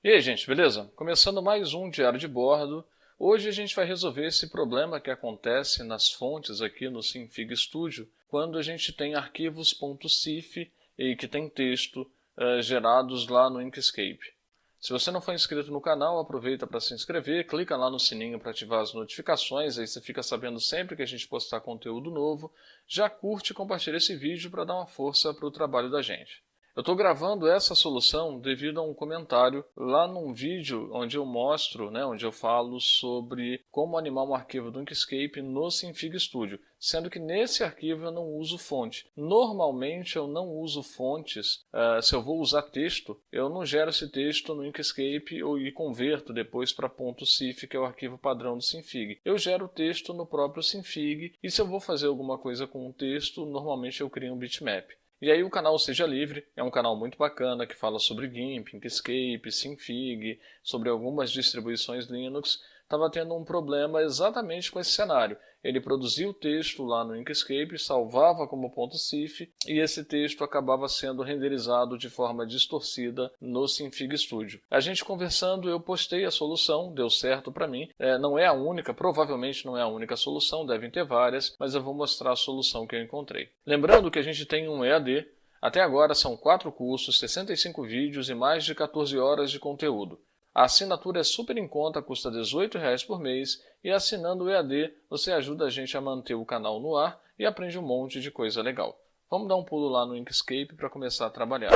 E aí, gente, beleza? Começando mais um diário de bordo. Hoje a gente vai resolver esse problema que acontece nas fontes aqui no Synfig Studio, quando a gente tem arquivos .cif e que tem texto gerados lá no Inkscape. Se você não for inscrito no canal, aproveita para se inscrever, clica lá no sininho para ativar as notificações, aí você fica sabendo sempre que a gente postar conteúdo novo. Já curte e compartilha esse vídeo para dar uma força para o trabalho da gente. Eu estou gravando essa solução devido a um comentário lá num vídeo onde eu mostro, onde eu falo sobre como animar um arquivo do Inkscape no Synfig Studio, sendo que nesse arquivo eu não uso fonte. Normalmente eu não uso fontes, se eu vou usar texto, eu não gero esse texto no Inkscape e converto depois para .cif, que é o arquivo padrão do Synfig. Eu gero o texto no próprio Synfig e se eu vou fazer alguma coisa com o texto, normalmente eu crio um bitmap. E aí o canal Seja Livre é um canal muito bacana que fala sobre GIMP, Inkscape, Synfig, sobre algumas distribuições Linux. Estava tendo um problema exatamente com esse cenário. Ele produzia o texto lá no Inkscape, salvava como .cif e esse texto acabava sendo renderizado de forma distorcida no Synfig Studio. A gente conversando, eu postei a solução, deu certo para mim. Não é a única, provavelmente não é a única solução, devem ter várias, mas eu vou mostrar a solução que eu encontrei. Lembrando que a gente tem um EAD, até agora são 4 cursos, 65 vídeos e mais de 14 horas de conteúdo. A assinatura é super em conta, custa R$ 18,00 por mês e assinando o EAD você ajuda a gente a manter o canal no ar e aprende um monte de coisa legal. Vamos dar um pulo lá no Inkscape para começar a trabalhar.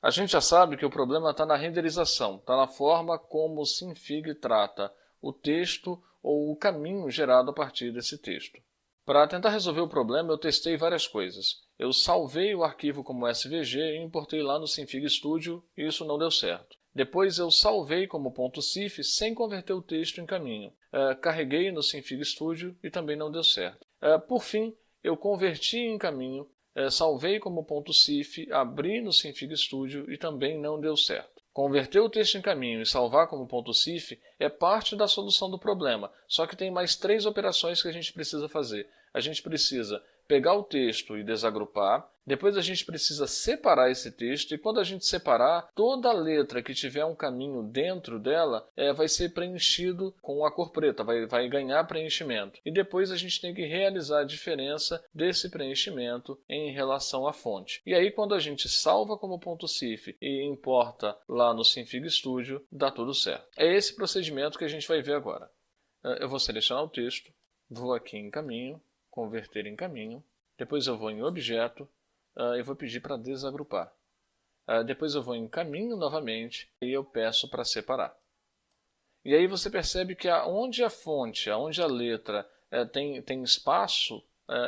A gente já sabe que o problema está na renderização, está na forma como o Synfig trata o texto ou o caminho gerado a partir desse texto. Para tentar resolver o problema eu testei várias coisas. Eu salvei o arquivo como SVG e importei lá no Synfig Studio e isso não deu certo. Depois eu salvei como .cif sem converter o texto em caminho. Carreguei no Synfig Studio e também não deu certo. Por fim, eu converti em caminho, salvei como .cif, abri no Synfig Studio e também não deu certo. Converter o texto em caminho e salvar como .cif é parte da solução do problema, só que tem mais 3 operações que a gente precisa fazer. A gente precisa pegar o texto e desagrupar, depois a gente precisa separar esse texto e quando a gente separar, toda letra que tiver um caminho dentro dela vai ser preenchido com a cor preta, vai ganhar preenchimento. E depois a gente tem que realizar a diferença desse preenchimento em relação à fonte. E aí quando a gente salva como .cif e importa lá no Synfig Studio, dá tudo certo. É esse procedimento que a gente vai ver agora. Eu vou selecionar o texto, vou aqui em caminho, converter em caminho, depois eu vou em objeto e vou pedir para desagrupar. Depois eu vou em caminho novamente e eu peço para separar. E aí você percebe que onde a fonte, onde a letra tem espaço,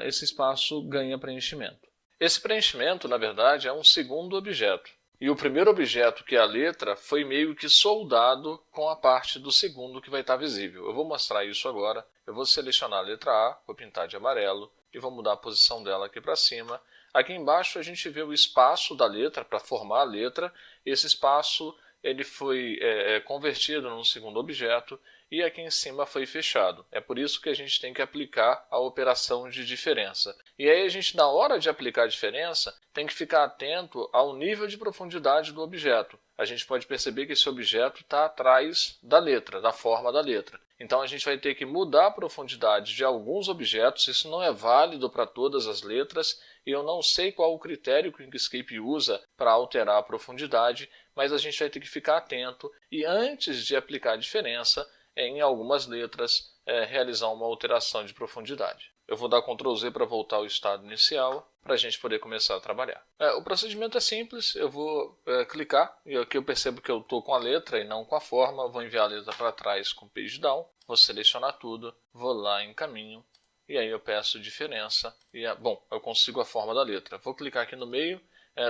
esse espaço ganha preenchimento. Esse preenchimento, na verdade, é um segundo objeto. E o primeiro objeto, que é a letra, foi meio que soldado com a parte do segundo que vai estar visível. Eu vou mostrar isso agora. Eu vou selecionar a letra A, vou pintar de amarelo e vou mudar a posição dela aqui para cima. Aqui embaixo a gente vê o espaço da letra para formar a letra. Esse espaço ele foi convertido num segundo objeto e aqui em cima foi fechado. É por isso que a gente tem que aplicar a operação de diferença. E aí a gente, na hora de aplicar a diferença, tem que ficar atento ao nível de profundidade do objeto. A gente pode perceber que esse objeto está atrás da letra, da forma da letra. Então a gente vai ter que mudar a profundidade de alguns objetos, isso não é válido para todas as letras, e eu não sei qual o critério que o Inkscape usa para alterar a profundidade, mas a gente vai ter que ficar atento e antes de aplicar a diferença, em algumas letras, realizar uma alteração de profundidade. Eu vou dar Ctrl Z para voltar ao estado inicial, para a gente poder começar a trabalhar. O procedimento é simples, eu vou clicar, e aqui eu percebo que eu estou com a letra e não com a forma, vou enviar a letra para trás com Page Down, vou selecionar tudo, vou lá em caminho, e aí eu peço diferença, e eu consigo a forma da letra. Vou clicar aqui no meio,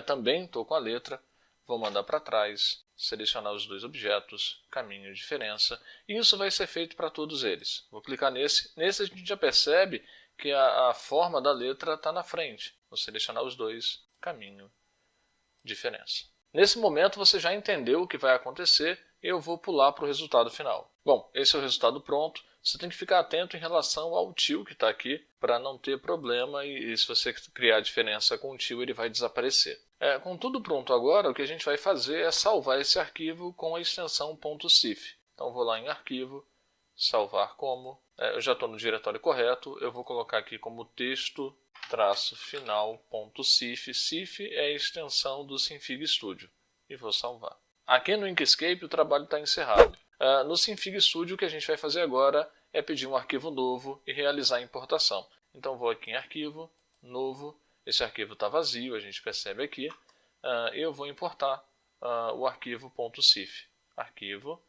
também estou com a letra, vou mandar para trás, selecionar os 2 objetos, caminho diferença, e isso vai ser feito para todos eles. Vou clicar nesse, a gente já percebe que a forma da letra está na frente. Vou selecionar os 2, caminho, diferença. Nesse momento você já entendeu o que vai acontecer e eu vou pular para o resultado final. Bom, esse é o resultado pronto. Você tem que ficar atento em relação ao til que está aqui para não ter problema e se você criar diferença com o til ele vai desaparecer. Com tudo pronto agora, o que a gente vai fazer é salvar esse arquivo com a extensão .cif. Então vou lá em arquivo, salvar como, eu já estou no diretório correto, eu vou colocar aqui como texto-final.cif, cif é a extensão do Synfig Studio, e vou salvar. Aqui no Inkscape o trabalho está encerrado. No Synfig Studio o que a gente vai fazer agora é pedir um arquivo novo e realizar a importação. Então vou aqui em arquivo, novo, esse arquivo está vazio, a gente percebe aqui, eu vou importar o arquivo .cif. Arquivo,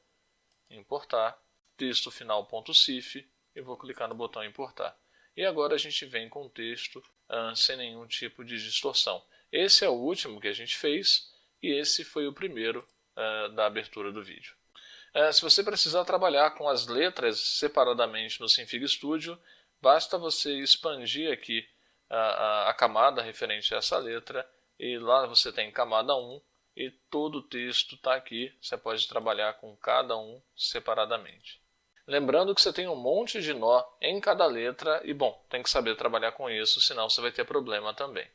importar, texto final.cif, e vou clicar no botão importar. E agora a gente vem com o texto sem nenhum tipo de distorção. Esse é o último que a gente fez, e esse foi o primeiro da abertura do vídeo. Se você precisar trabalhar com as letras separadamente no Synfig Studio, basta você expandir aqui a camada referente a essa letra, e lá você tem camada 1, e todo o texto está aqui, você pode trabalhar com cada um separadamente. Lembrando que você tem um monte de nó em cada letra, e bom, tem que saber trabalhar com isso, senão você vai ter problema também.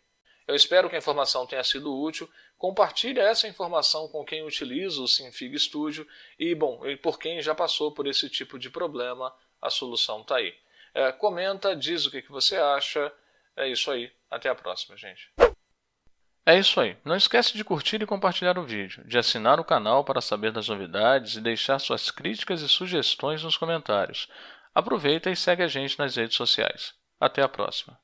Eu espero que a informação tenha sido útil. Compartilhe essa informação com quem utiliza o Synfig Studio e, bom, e por quem já passou por esse tipo de problema, a solução está aí. Comenta, diz o que você acha. É isso aí. Até a próxima, gente. É isso aí. Não esquece de curtir e compartilhar o vídeo, de assinar o canal para saber das novidades e deixar suas críticas e sugestões nos comentários. Aproveita e segue a gente nas redes sociais. Até a próxima.